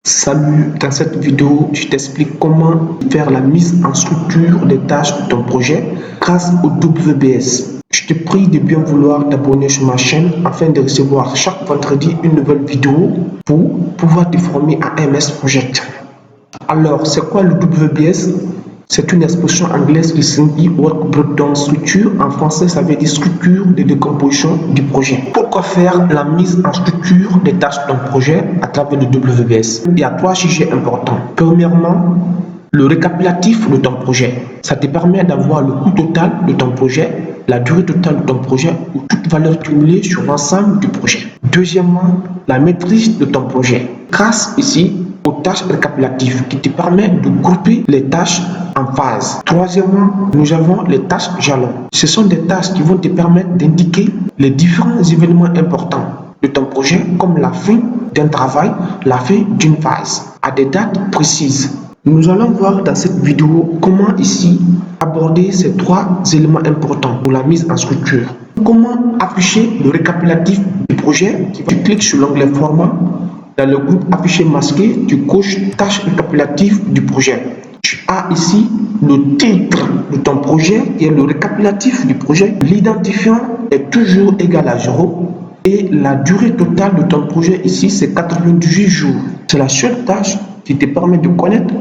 Salut, dans cette vidéo, je t'explique comment faire la mise en structure des tâches de ton projet grâce au WBS. Je te prie de bien vouloir t'abonner sur ma chaîne afin de recevoir chaque vendredi une nouvelle vidéo pour pouvoir te former à MS Project. Alors, c'est quoi le WBS? C'est une expression anglaise qui signifie Work Breakdown Structure. En français, ça veut dire structure de décomposition du projet. Pourquoi faire la mise en structure des tâches de ton projet à travers le WBS? Il y a trois sujets importants. Premièrement, le récapitulatif de ton projet. Ça te permet d'avoir le coût total de ton projet, la durée totale de ton projet ou toute valeur cumulée sur l'ensemble du projet. Deuxièmement, la maîtrise de ton projet. Grâce ici aux tâches récapitulatives qui te permettent de grouper les tâches en phases. Troisièmement, nous avons les tâches jalons. Ce sont des tâches qui vont te permettre d'indiquer les différents événements importants de ton projet comme la fin d'un travail, la fin d'une phase, à des dates précises. Nous allons voir dans cette vidéo comment ici aborder ces trois éléments importants pour la mise en structure. Comment afficher le récapitulatif du projet. Tu cliques sur l'onglet format. Dans le groupe affiché masqué, tu coches tâche récapitulative du projet. Tu as ici le titre de ton projet qui est le récapitulatif du projet. L'identifiant est toujours égal à 0 et la durée totale de ton projet ici c'est 98 jours. C'est la seule tâche qui te permet de connaître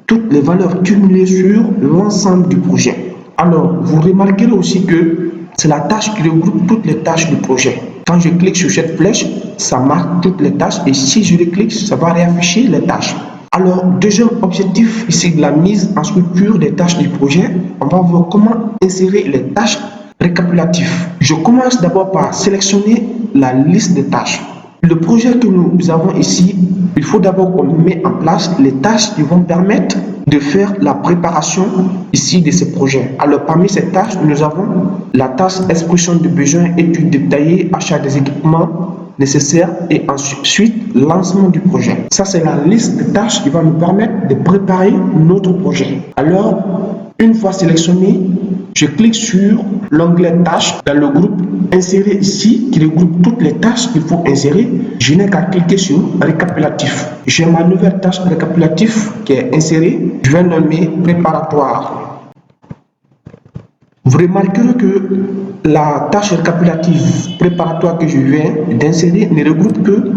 toutes les valeurs cumulées sur l'ensemble du projet. Alors, vous remarquerez aussi que c'est la tâche qui regroupe toutes les tâches du projet. Quand je clique sur cette flèche, ça marque toutes les tâches et si je clique, ça va réafficher les tâches. Alors, deuxième objectif ici de la mise en structure des tâches du projet, on va voir comment insérer les tâches récapitulatives. Je commence d'abord par sélectionner la liste des tâches. Le projet que nous avons ici, il faut d'abord qu'on mette en place les tâches qui vont permettre de faire la préparation ici de ces projets. Alors parmi ces tâches, nous avons la tâche expression de besoins, étude détaillée, achat des équipements nécessaires et ensuite lancement du projet. Ça c'est la liste de tâches qui va nous permettre de préparer notre projet. Alors une fois sélectionné, je clique sur l'onglet tâches dans le groupe insérer ici qui regroupe toutes les tâches qu'il faut insérer. Je n'ai qu'à cliquer sur récapitulatif. J'ai ma nouvelle tâche récapitulative qui est insérée. Je vais nommer préparatoire. Vous remarquerez que la tâche récapitulative préparatoire que je viens d'insérer ne regroupe que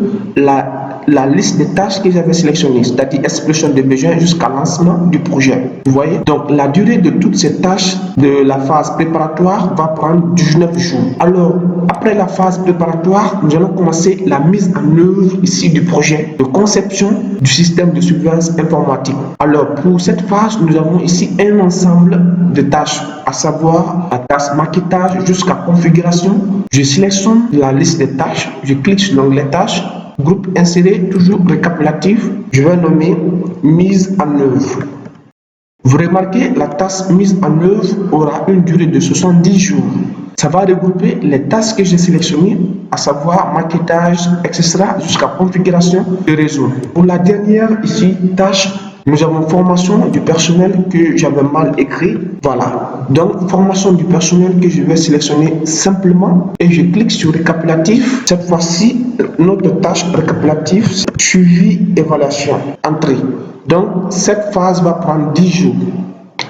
la liste des tâches que j'avais sélectionnées, c'est-à-dire expression de besoins jusqu'à lancement du projet. Vous voyez? Donc, la durée de toutes ces tâches de la phase préparatoire va prendre 19 jours. Alors, après la phase préparatoire, nous allons commencer la mise en œuvre ici du projet de conception du système de surveillance informatique. Alors, pour cette phase, nous avons ici un ensemble de tâches, à savoir la tâche maquettage jusqu'à configuration. Je sélectionne la liste des tâches, je clique sur l'onglet tâches. Groupe inséré, toujours récapitulatif, je vais nommer mise en œuvre. Vous remarquez, la tâche mise en œuvre aura une durée de 70 jours. Ça va regrouper les tâches que j'ai sélectionnées, à savoir maquettage, etc. jusqu'à configuration de réseau. Pour la dernière ici, tâche, nous avons formation du personnel que j'avais mal écrit. Voilà. Donc, formation du personnel que je vais sélectionner simplement et je clique sur récapitulatif. Cette fois-ci, notre tâche récapitulative, suivi, évaluation, entrée. Donc, cette phase va prendre 10 jours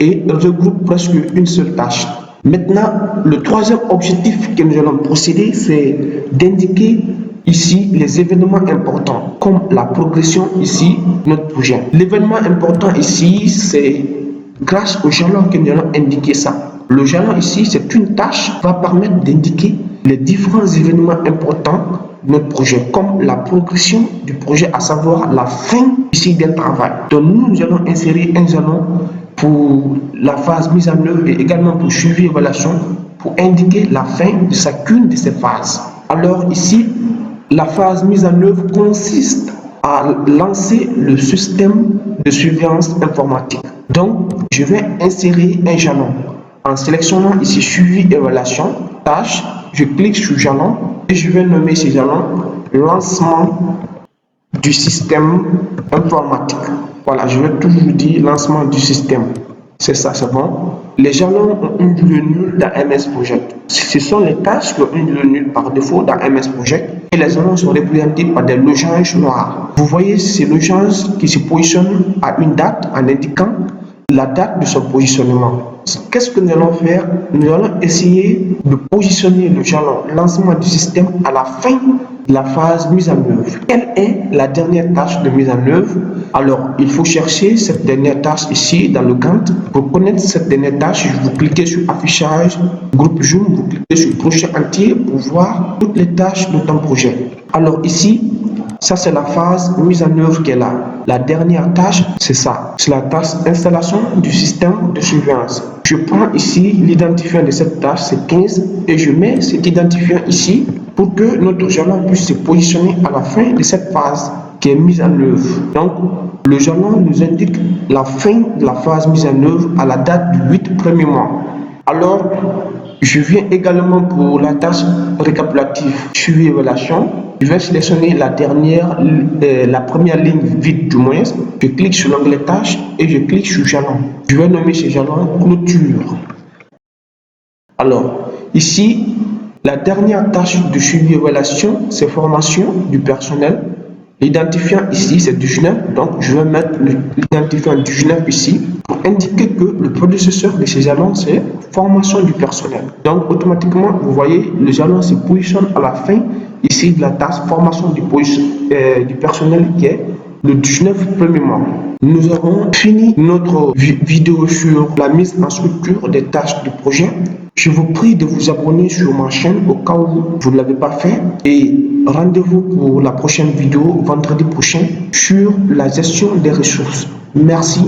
et regroupe presque une seule tâche. Maintenant, le troisième objectif que nous allons procéder, c'est d'indiquer ici les événements importants, comme la progression ici de notre projet. L'événement important ici, c'est grâce au jalon que nous allons indiquer ça. Le jalon ici, c'est une tâche qui va permettre d'indiquer les différents événements importants de notre projet, comme la progression du projet, à savoir la fin ici d'un travail. Donc nous allons insérer un jalon pour la phase mise en œuvre et également pour suivi et évaluation pour indiquer la fin de chacune de ces phases. Alors ici, la phase mise en œuvre consiste à lancer le système de surveillance informatique. Donc, je vais insérer un jalon. En sélectionnant ici suivi évaluation, tâche, je clique sur jalon et je vais nommer ce jalon lancement du système informatique. Voilà, je vais toujours dire lancement du système. C'est ça, c'est bon. Les jalons ont une durée nulle dans MS Project. Ce sont les tâches qui ont une durée nulle par défaut dans MS Project. Et les jalons sont représentés par des losanges noirs. Vous voyez ces losanges qui se positionnent à une date en indiquant la date de son positionnement. Qu'est-ce que nous allons faire? Nous allons essayer de positionner le jalon lancement du système à la fin de la phase mise en œuvre. Quelle est la dernière tâche de mise en œuvre? Alors, il faut chercher cette dernière tâche ici dans le Gantt. Pour connaître cette dernière tâche, vous cliquez sur affichage, groupe Zoom, vous cliquez sur projet entier pour voir toutes les tâches de ton projet. Alors ici, ça c'est la phase mise en œuvre qui est là. La dernière tâche, c'est ça. C'est la tâche installation du système de surveillance. Je prends ici l'identifiant de cette tâche, c'est 15, et je mets cet identifiant ici pour que notre jalon puisse se positionner à la fin de cette phase qui est mise en œuvre. Donc, le jalon nous indique la fin de la phase mise en œuvre à la date du 8 premier mois. Alors, je viens également pour la tâche récapitulative suivi évaluation. Je vais sélectionner la première ligne vide du moins. Je clique sur l'onglet tâche et je clique sur jalon. Je vais nommer ce jalon clôture. Alors, ici, la dernière tâche de suivi évaluation, c'est formation du personnel. L'identifiant ici, c'est 19, donc je vais mettre l'identifiant 19 ici pour indiquer que le prédécesseur de ces jalons, c'est formation du personnel. Donc, automatiquement, vous voyez, le jalon se positionne à la fin ici de la tâche formation du personnel qui est le 19 premier mois. Nous avons fini notre vidéo sur la mise en structure des tâches du projet. Je vous prie de vous abonner sur ma chaîne au cas où vous ne l'avez pas fait et rendez-vous pour la prochaine vidéo vendredi prochain sur la gestion des ressources. Merci.